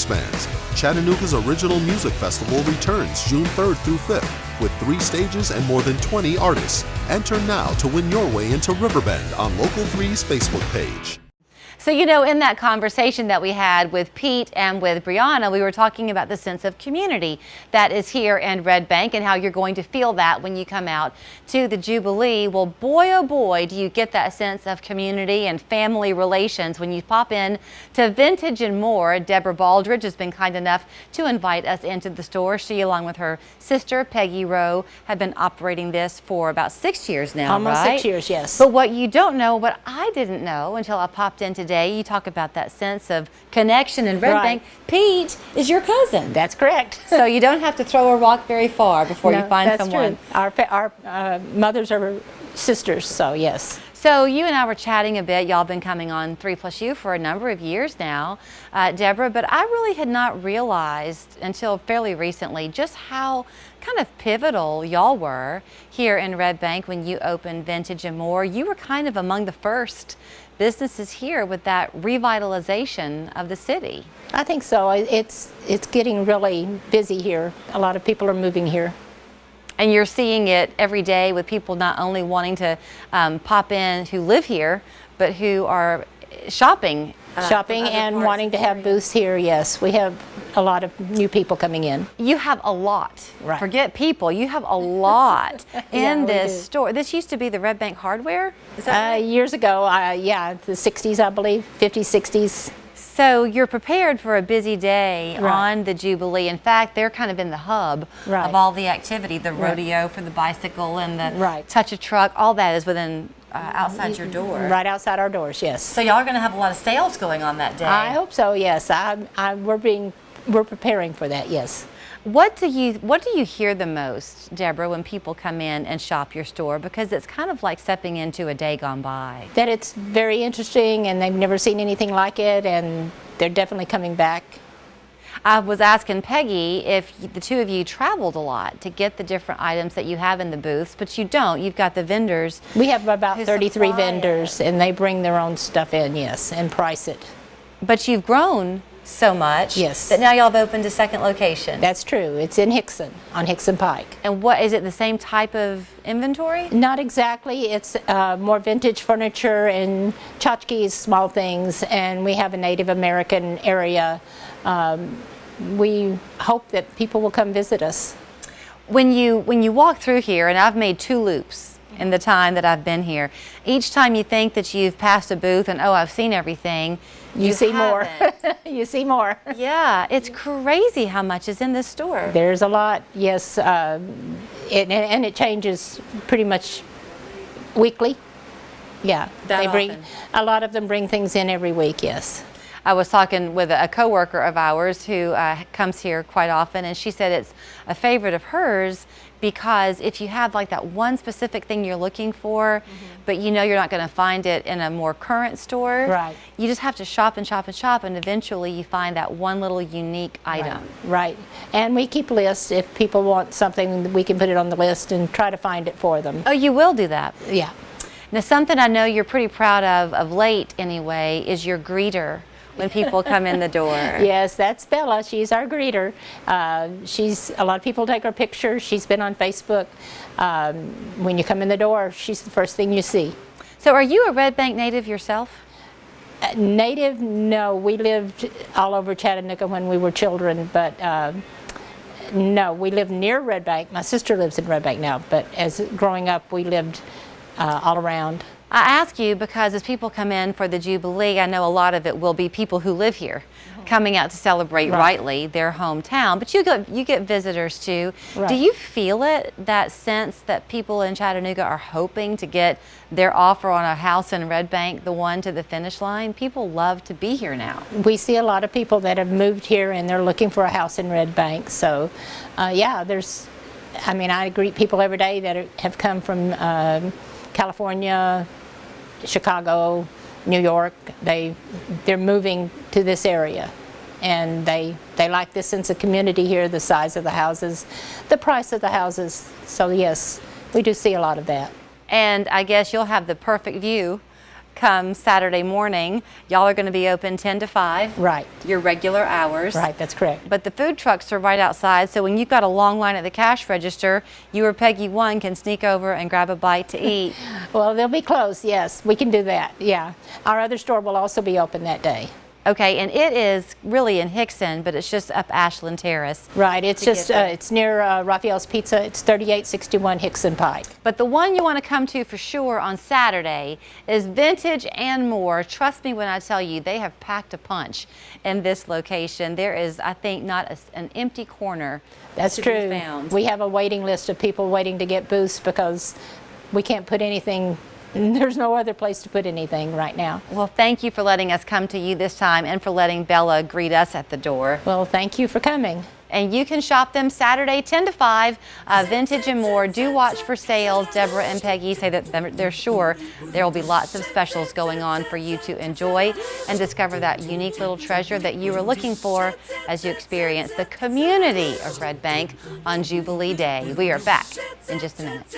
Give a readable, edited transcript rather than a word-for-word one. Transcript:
Fans, Chattanooga's original music festival returns June 3rd through 5th with 3 stages and more than 20 artists. Enter now to win your way into Riverbend on Local 3's Facebook page. So, you know, in that conversation that we had with Pete and with Brianna, we were talking about the sense of community that is here in Red Bank and how you're going to feel that when you come out to the Jubilee. Well, boy, oh boy, do you get that sense of community and family relations when you pop in to Vintage and More. Deborah Baldridge has been kind enough to invite us into the store. She, along with her sister, Peggy Rowe, have been operating this for about 6 years now, Almost right? 6 years, yes. But what you don't know, what I didn't know until I popped in today, you talk about that sense of connection in Red Bank. Pete is your cousin. That's correct. So you don't have to throw a rock very far before you find someone. True. Our mothers are sisters, so yes. So you and I were chatting a bit. Y'all been coming on 3+U for a number of years now, Deborah, but I really had not realized until fairly recently just how kind of pivotal y'all were here in Red Bank when you opened Vintage and More. You were kind of among the first businesses here with that revitalization of the city. I think so. It's getting really busy here. A lot of people are moving here. And you're seeing it every day with people not only wanting to pop in who live here, but who are shopping. Shopping and wanting to have booths here, yes. We have a lot of new people coming in. You have a lot. Right. Forget people. You have a lot in Yeah, this store. This used to be the Red Bank Hardware? Is that right? Years ago, yeah, the 60s, I believe, 50s, 60s. So you're prepared for a busy day Right. on the Jubilee. In fact, they're kind of in the hub Right. of all the activity, the rodeo for the bicycle and the Right. touch a truck, all that is within outside your door. Right outside our doors, yes. So y'all are going to have a lot of sales going on that day. I hope so, yes. We're preparing for that, yes. What do you hear the most, Deborah, when people come in and shop your store? Because it's kind of like stepping into a day gone by. That it's very interesting and they've never seen anything like it, and they're definitely coming back. I was asking Peggy if the two of you traveled a lot to get the different items that you have in the booths, but you don't. You've got the vendors. We have about who 33 supply vendors, and they bring their own stuff in, yes, and price it. But you've grown so much Yes. that now y'all have opened a second location. That's true. It's in Hickson, on Hickson Pike. And what is it, the same type of inventory? Not exactly. It's more vintage furniture and tchotchkes, small things, and we have a Native American area. We hope that people will come visit us. When you walk through here, and I've made 2 loops in the time that I've been here, each time you think that you've passed a booth and, oh, I've seen everything, You see more. haven't. You see more. Yeah, it's crazy how much is in this store. There's a lot, yes, and it changes pretty much weekly. Yeah, That they bring often. a lot of them bring things in every week. Yes. I was talking with a coworker of ours who comes here quite often, and she said it's a favorite of hers because if you have like that one specific thing you're looking for, but you know you're not going to find it in a more current store, Right. you just have to shop and shop and shop, and eventually you find that one little unique item. Right. And we keep lists. If people want something, we can put it on the list and try to find it for them. Oh, you will do that? Yeah. Now, something I know you're pretty proud of late anyway, is your greeter when people come in the door. Yes, that's Bella. She's our greeter. A lot of people take her picture. She's been on Facebook. When you come in the door, she's the first thing you see. So are you a Red Bank native yourself? Native, no. We lived all over Chattanooga when we were children, but no, we lived near Red Bank. My sister lives in Red Bank now, but as growing up, we lived all around. I ask you because as people come in for the Jubilee, I know a lot of it will be people who live here coming out to celebrate rightly their hometown, but you get visitors too. Right. Do you feel it, that sense that people in Chattanooga are hoping to get their offer on a house in Red Bank, the one to the finish line? People love to be here now. We see a lot of people that have moved here and they're looking for a house in Red Bank. So yeah, I greet people every day that have come from California, Chicago, New York. They're moving to this area, and they like this sense of community here, the size of the houses, the price of the houses. So yes, we do see a lot of that. And I guess you'll have the perfect view come Saturday morning. Y'all are going to be open 10 to 5. Right. Your regular hours. Right, that's correct. But the food trucks are right outside, so when you've got a long line at the cash register, you or Peggy 1 can sneak over and grab a bite to eat. Well, they'll be closed, yes. We can do that, yeah. Our other store will also be open that day. Okay, and it is really in Hickson, but it's just up Ashland Terrace. Right, it's just, it's near Raphael's Pizza. It's 3861 Hickson Pike. But the one you want to come to for sure on Saturday is Vintage and More. Trust me when I tell you, they have packed a punch in this location. There is, I think, not an empty corner. That's true. Found. We have a waiting list of people waiting to get booths because we can't put anything. There's no other place to put anything right now. Well, thank you for letting us come to you this time and for letting Bella greet us at the door. Well, thank you for coming. And you can shop them Saturday 10 to 5, Vintage and More. Do watch for sales. Deborah and Peggy say that they're sure there will be lots of specials going on for you to enjoy and discover that unique little treasure that you were looking for as you experience the community of Red Bank on Jubilee Day. We are back in just a minute.